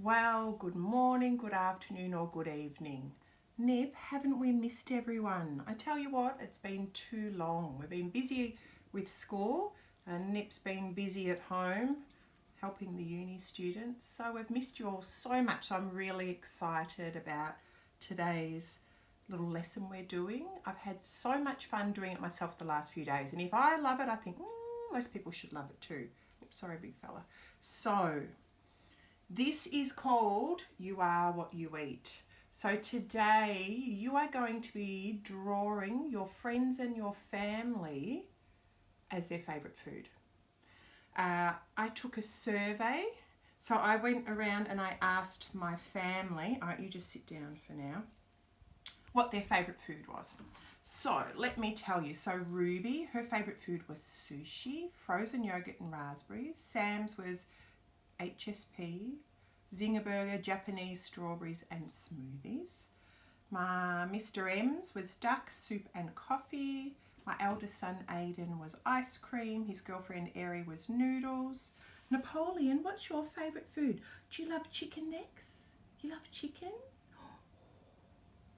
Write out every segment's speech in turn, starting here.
Well, good morning, good afternoon, or good evening. Nip, haven't we missed everyone? I tell you what, it's been too long. We've been busy with school, and Nip's been busy at home helping the uni students. So we've missed you all so much. So I'm really excited about today's little lesson we're doing. I've had so much fun doing it myself the last few days, and if I love it, I think most people should love it too. Oops, sorry, big fella. So this is called You Are What You Eat. So today you are going to be drawing your friends and your family as their favourite food. I took a survey. So I went around and I asked my family, all right, you just sit down for now, what their favourite food was. So let me tell you. So Ruby, her favourite food was sushi, frozen yogurt and raspberries. Sam's was HSP, Zinger Burger, Japanese strawberries and smoothies. My Mr. M's was duck, soup and coffee. My eldest son Aiden was ice cream. His girlfriend Eri was noodles. Napoleon, what's your favourite food? Do you love chicken necks? You love chicken?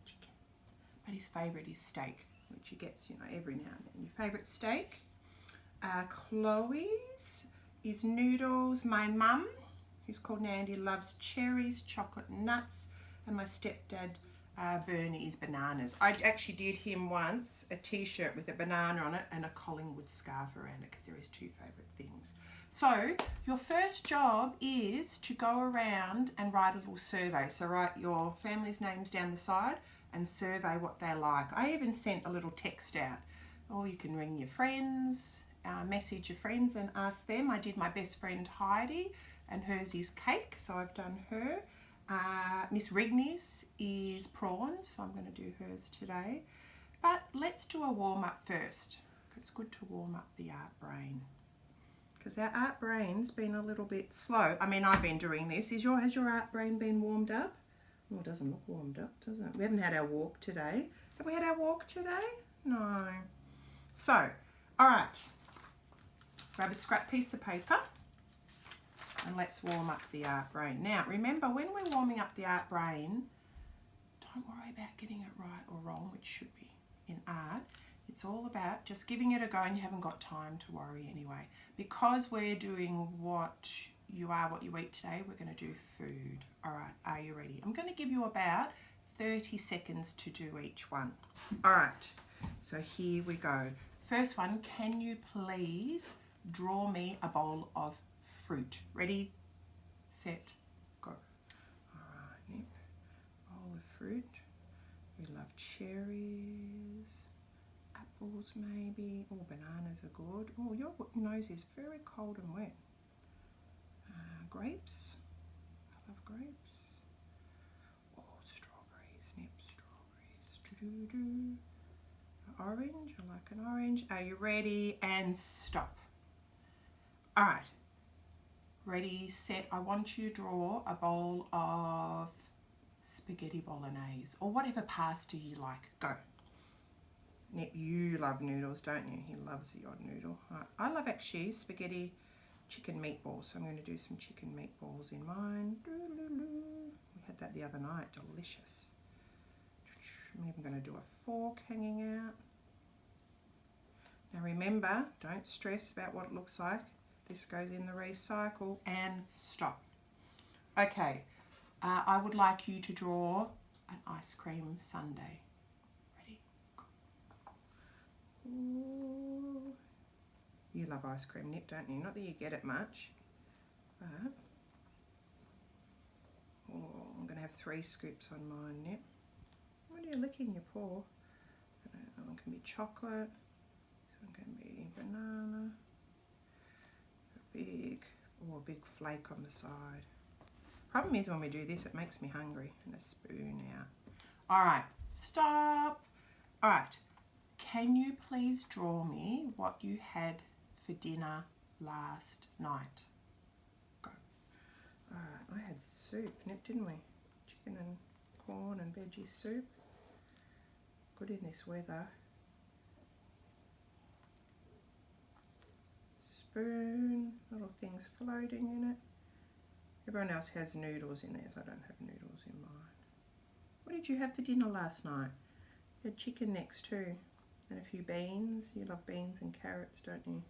Chicken. But his favourite is steak, which he gets, every now and then. Your favourite steak? Chloe's is noodles. My mum, who's called Nandy, loves cherries, chocolate nuts, and my stepdad Bernie is bananas. I actually did him once a t-shirt with a banana on it and a Collingwood scarf around it because they're his two favourite things. So your first job is to go around and write a little survey. So write your family's names down the side and survey what they like. I even sent a little text out. Or you can ring your friends, message your friends and ask them. I did my best friend Heidi, and hers is cake, so I've done her. Miss Rigney's is prawns, so I'm going to do hers today. But let's do a warm-up first. It's good to warm up the art brain, because our art brain's been a little bit slow. I mean, I've been doing this. Has your art brain been warmed up? Oh, it doesn't look warmed up, does it? We haven't had our walk today. Have we had our walk today? No. So, all right. Grab a scrap piece of paper and let's warm up the art brain. Now, remember, when we're warming up the art brain, don't worry about getting it right or wrong, which should be in art. It's all about just giving it a go, and you haven't got time to worry anyway. Because we're doing what you are, what you eat today, we're going to do food. All right, are you ready? I'm going to give you about 30 seconds to do each one. All right, so here we go. First one, can you please draw me a bowl of fruit? Ready, set, go. All right, Nip. Bowl of fruit. We love cherries, apples maybe. Oh, bananas are good. Oh, your nose is very cold and wet. Grapes. I love grapes. Oh, strawberries, Nip, strawberries. Orange, I like an orange. Are you ready? And stop. All right. Ready, set. I want you to draw a bowl of spaghetti bolognese or whatever pasta you like. Go. Nip, you love noodles, don't you? He loves the odd noodle. Right. I love actually spaghetti chicken meatballs, so I'm going to do some chicken meatballs in mine. We had that the other night, delicious. I'm even going to do a fork hanging out. Now remember, don't stress about what it looks like. This goes in the recycle, and stop. Okay, I would like you to draw an ice cream sundae. Ready? Go. Ooh. You love ice cream, Nip, don't you? Not that you get it much, but I'm going to have 3 scoops on mine, Nip. What are you licking your paw? That one can be chocolate. This one can be banana. A big flake on the side. Problem is when we do this, it makes me hungry. And a spoon out. All right, stop. All right, can you please draw me what you had for dinner last night? Go. All right, I had soup, Nip, didn't we? Chicken and corn and veggie soup. Good in this weather. Spoon, little things floating in it. Everyone else has noodles in theirs. I don't have noodles in mine. What did you have for dinner last night? You had chicken next too, and a few beans. You love beans and carrots, don't you?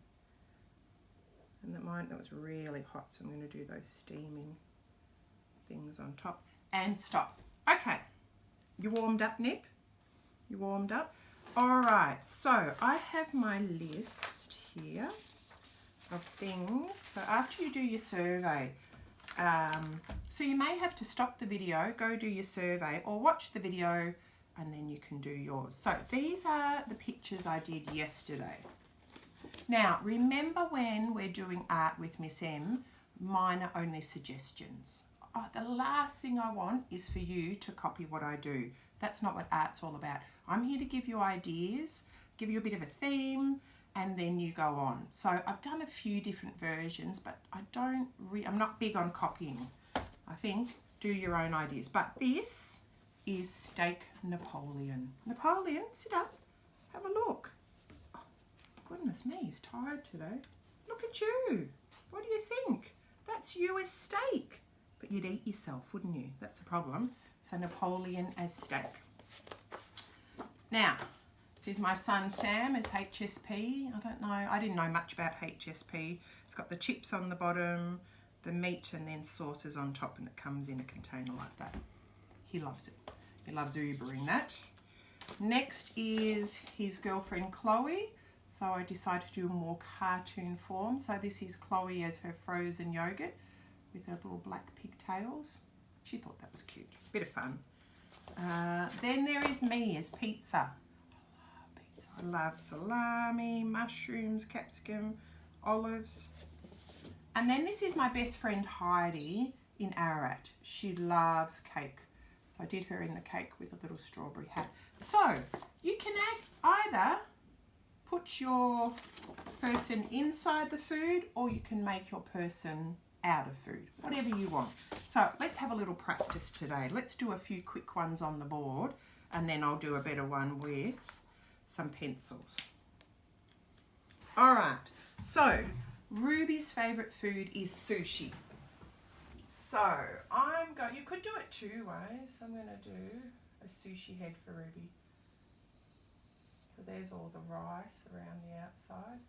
And that was really hot, so I'm going to do those steaming things on top. And stop. Okay, you warmed up, Nip? You warmed up? All right, so I have my list here of things. So after you do your survey, so you may have to stop the video, go do your survey, or watch the video and then you can do yours. So these are the pictures I did yesterday. Now, remember when we're doing art with Miss M, mine are only suggestions. Oh, the last thing I want is for you to copy what I do. That's not what art's all about. I'm here to give you ideas, give you a bit of a theme, and then you go on. So I've done a few different versions, but I'm not big on copying. I think do your own ideas. But this is Steak Napoleon. Napoleon, sit up, have a look. Oh, goodness me, he's tired today. Look at you. What do you think? That's you as steak. But you'd eat yourself, wouldn't you? That's the problem. So Napoleon as steak. Now, this is my son Sam as HSP. I don't know, I didn't know much about HSP. It's got the chips on the bottom, the meat, and then sauces on top, and it comes in a container like that. He loves it. He loves Ubering that. Next is his girlfriend Chloe. So I decided to do a more cartoon form. So this is Chloe as her frozen yogurt with her little black pigtails. She thought that was cute. Bit of fun. Then there is me as pizza. I love salami, mushrooms, capsicum, olives. And then this is my best friend Heidi in Ararat. She loves cake. So I did her in the cake with a little strawberry hat. So you can either put your person inside the food, or you can make your person out of food, whatever you want. So let's have a little practice today. Let's do a few quick ones on the board, and then I'll do a better one with some pencils. All right, so Ruby's favourite food is sushi. So you could do it two ways. I'm going to do a sushi head for Ruby. So there's all the rice around the outside.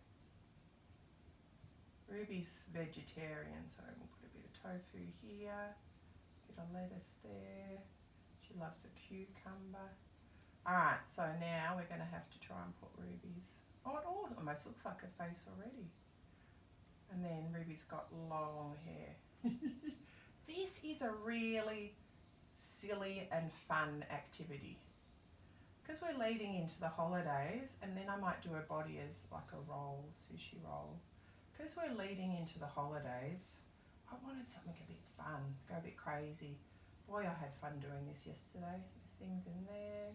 Ruby's vegetarian, so we'll put a bit of tofu here, a bit of lettuce there. She loves the cucumber. Alright, so now we're going to have to try and put Ruby's, oh, it almost looks like a face already. And then Ruby's got long hair. This is a really silly and fun activity. Because we're leading into the holidays, and then I might do her body as like a roll, sushi roll. Because we're leading into the holidays, I wanted something a bit fun, go a bit crazy. Boy, I had fun doing this yesterday. There's things in there.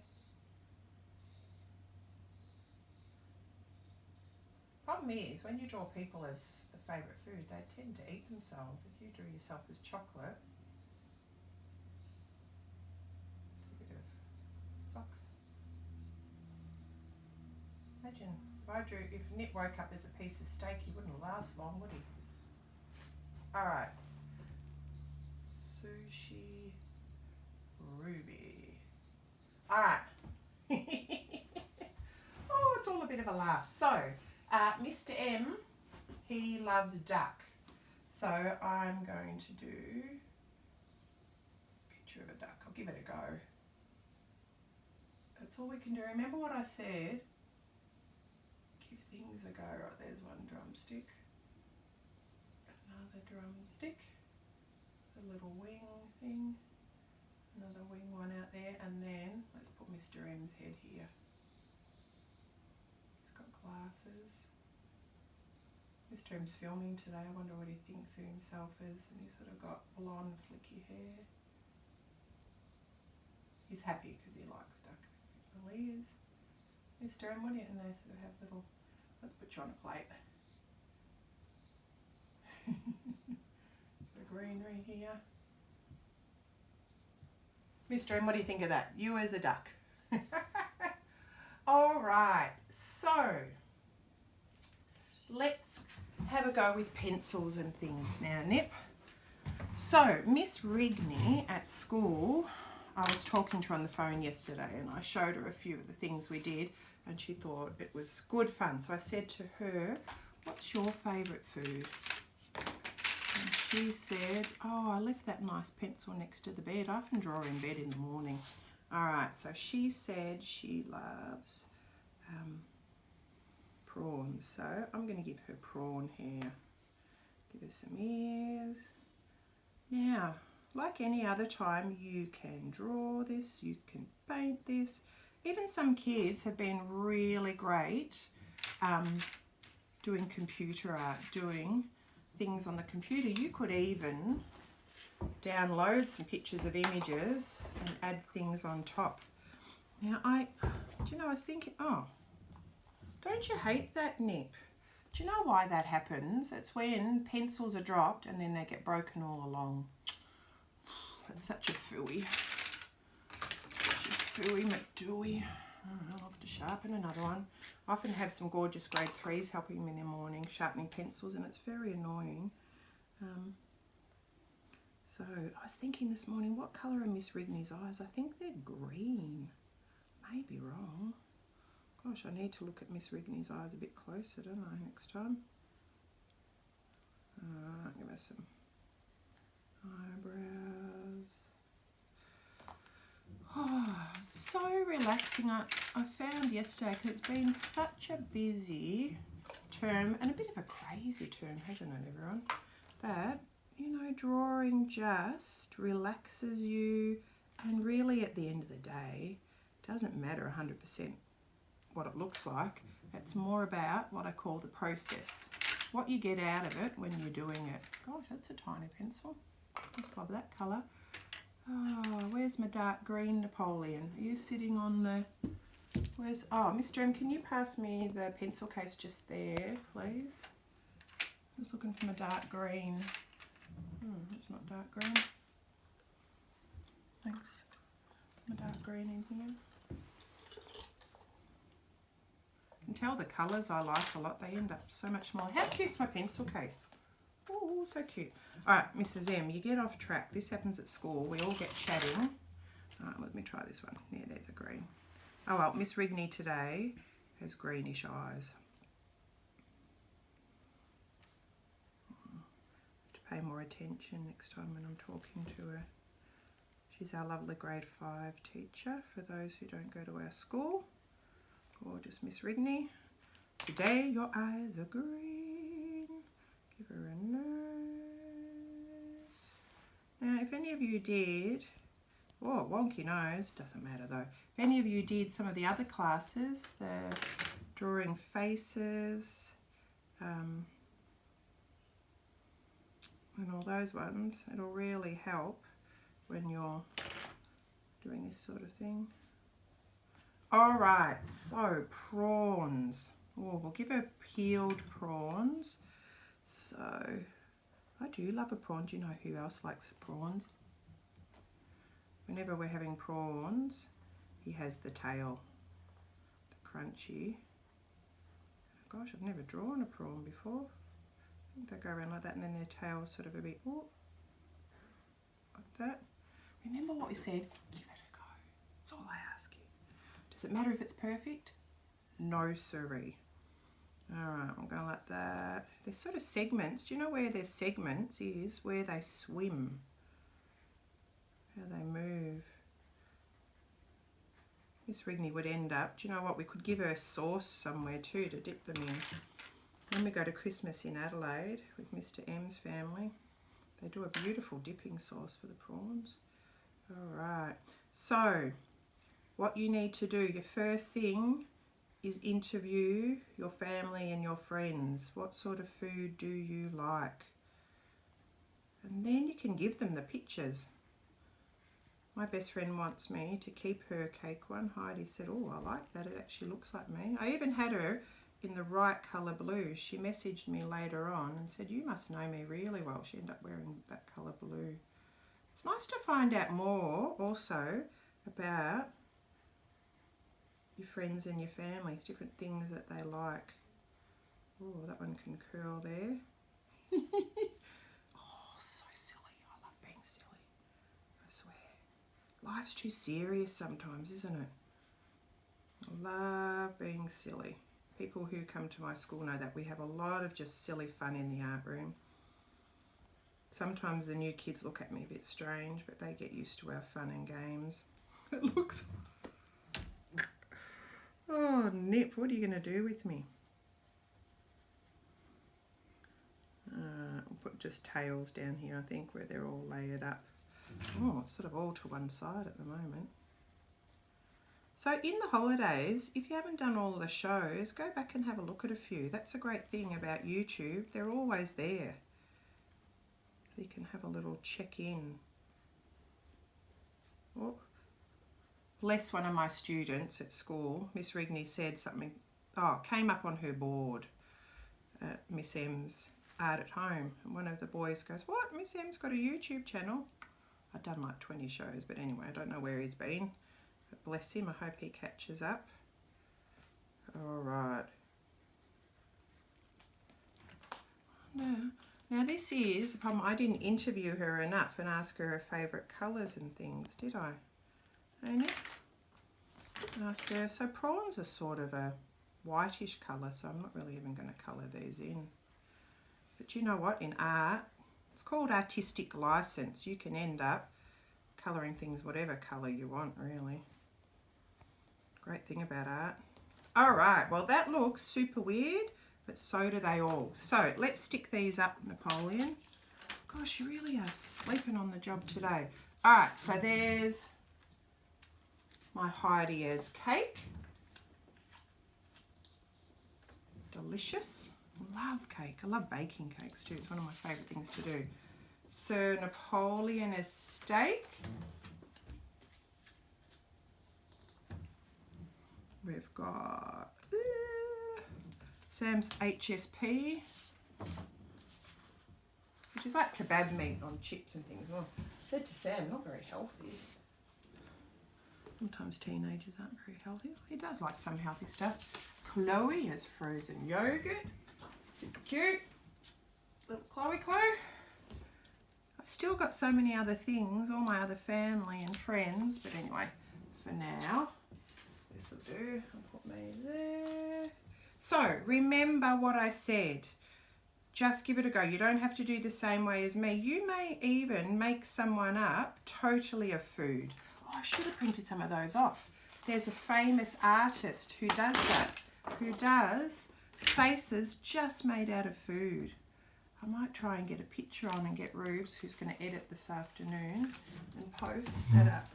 Problem is, when you draw people as the favourite food, they tend to eat themselves. If you drew yourself as chocolate, a bit of fox. Imagine if Nip woke up as a piece of steak, he wouldn't last long, would he? Alright. Sushi Ruby. Alright. Oh, it's all a bit of a laugh. So, Mr. M, he loves duck. So I'm going to do a picture of a duck. I'll give it a go. That's all we can do. Remember what I said? Give things a go. Right, there's one drumstick. Another drumstick. A little wing thing. Another wing one out there. And then let's put Mr. M's head here. He's got glasses. Mr. M's filming today. I wonder what he thinks of himself as. And he's sort of got blonde flicky hair. He's happy because he likes duck. Well, he is. Mr. M, what do you, and they sort of have little, let's put you on a plate. The greenery here. Mr. M, what do you think of that? You as a duck. All right, so let's have a go with pencils and things now, Nip. So, Miss Rigney at school, I was talking to her on the phone yesterday and I showed her a few of the things we did and she thought it was good fun. So I said to her, what's your favourite food? And she said, oh, I left that nice pencil next to the bed. I often draw in bed in the morning. All right, so she said she loves prawns. So I'm going to give her prawn hair. Give her some ears. Now, like any other time, you can draw this, you can paint this. Even some kids have been really great doing computer art, doing things on the computer. You could even download some pictures of images and add things on top. Now, I was thinking, oh, don't you hate that nip? Do you know why that happens? It's when pencils are dropped and then they get broken all along. That's such a phooey. Such a phooey McDooey. I'll have to sharpen another one. I often have some gorgeous grade 3s helping me in the morning, sharpening pencils, and it's very annoying. So I was thinking this morning, what colour are Miss Rigney's eyes? I think they're green. May be wrong. Gosh, I need to look at Miss Rigney's eyes a bit closer, don't I, next time? Give us some eyebrows. Oh, it's so relaxing. I found yesterday, because it's been such a busy term and a bit of a crazy term, hasn't it, everyone? That, drawing just relaxes you, and really at the end of the day, it doesn't matter 100% what it looks like. It's more about what I call the process. What you get out of it when you're doing it. Gosh, that's a tiny pencil. I just love that colour. Oh, where's my dark green Napoleon? Are you sitting on the... Oh, Mr. M, can you pass me the pencil case just there, please? Just looking for my dark green. It's not dark green. Thanks. My dark green in here. You can tell the colours I like a lot. They end up so much more. How cute's my pencil case? Oh, so cute. All right, Mrs. M, you get off track. This happens at school. We all get chatting. All right, let me try this one. Yeah, there's a green. Oh, well, Miss Rigney today has greenish eyes. To pay more attention next time when I'm talking to her. She's our lovely grade 5 teacher, for those who don't go to our school. Gorgeous Miss Rigney. Today your eyes are green. Give her a nose. Now, if any of you did, oh, wonky nose, doesn't matter though. If any of you did some of the other classes, the drawing faces, and all those ones, it'll really help when you're doing this sort of thing. All right, so prawns. Oh, we'll give her peeled prawns. So, I do love a prawn. Do you know who else likes prawns? Whenever we're having prawns, he has the tail, the crunchy. Gosh, I've never drawn a prawn before. I think they go around like that and then their tail is sort of a bit, oh, like that. Remember what we said? Give it a go. That's all I ask you. Does it matter if it's perfect? No siree. Alright, I'm going like that. There's sort of segments. Do you know where there's segments is? Where they swim. How they move. Miss Rigney would end up, do you know what? We could give her sauce somewhere too to dip them in. When we go to Christmas in Adelaide with Mr. M's family, they do a beautiful dipping sauce for the prawns. Alright, so what you need to do, your first thing is interview your family and your friends. What sort of food do you like? And then you can give them the pictures. My best friend wants me to keep her cake one. Heidi said, oh, I like that. It actually looks like me. I even had her in the right colour blue. She messaged me later on and said, you must know me really well. She ended up wearing that colour blue. It's nice to find out more also about your friends and your families, different things that they like. Oh, that one can curl there. Oh, so silly. I love Life's too serious sometimes, isn't it? I love being silly. People who come to my school know that we have a lot of just silly fun in the art room. Sometimes the new kids look at me a bit strange, but they get used to our fun and games. It looks... Oh, Nip, what are you going to do with me? I'll put just tails down here, I think, where they're all layered up. Oh, it's sort of all to one side at the moment. So in the holidays, if you haven't done all the shows, go back and have a look at a few. That's a great thing about YouTube. They're always there. So you can have a little check-in. Oh, bless one of my students at school. Miss Rigney said something, came up on her board at Miss M's Art at Home. And one of the boys goes, what? Miss M's got a YouTube channel? I've done like 20 shows, but anyway, I don't know where he's been. But bless him, I hope he catches up. All right. Now this is the problem. I didn't interview her enough and ask her her favourite colours and things, did I? Only ask her. So prawns are sort of a whitish colour, so I'm not really even going to colour these in. But you know what? In art, it's called artistic license. You can end up colouring things whatever colour you want, really. Great thing about art. All right, well that looks super weird, but so do they all. So let's stick these up, Napoleon. Gosh, you really are sleeping on the job today. All right, so there's my Heidi's cake. Delicious. Love cake. I love baking cakes too. It's one of my favourite things to do. Sir Napoleon is steak. We've got Sam's HSP, which is like kebab meat on chips and things. Well, I said to Sam, not very healthy. Sometimes teenagers aren't very healthy. He does like some healthy stuff. Chloe has frozen yogurt. Super cute. Little Chloe. I've still got so many other things, all my other family and friends, but anyway, for now, this will do. I'll put me there. So, remember what I said. Just give it a go. You don't have to do the same way as me. You may even make someone up totally of food. Oh, I should have printed some of those off. There's a famous artist who does that, who does faces just made out of food. I might try and get a picture on and get Rubes, who's going to edit this afternoon, and post that up.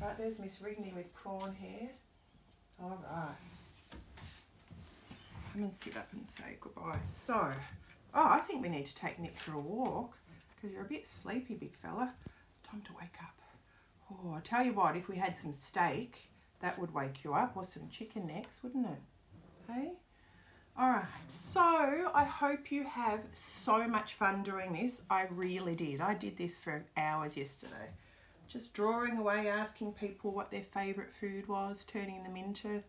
Right, there's Miss Rigney with prawn hair. All right. Come and sit up and say goodbye. So, I think we need to take Nick for a walk because you're a bit sleepy, big fella. Time to wake up. Oh, I tell you what, if we had some steak, that would wake you up, or some chicken necks, wouldn't it? Hey? Alright, so I hope you have so much fun doing this. I really did. I did this for hours yesterday. Just drawing away, asking people what their favourite food was, turning them into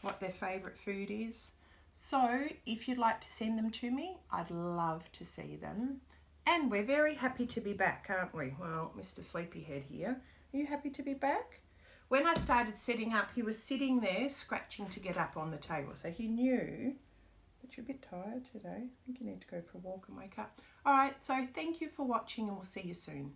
what their favourite food is. So if you'd like to send them to me, I'd love to see them. And we're very happy to be back, aren't we? Well, Mr. Sleepyhead here. Are you happy to be back? When I started setting up, he was sitting there scratching to get up on the table. So he knew that you're a bit tired today. I think you need to go for a walk and wake up. All right, so thank you for watching and we'll see you soon.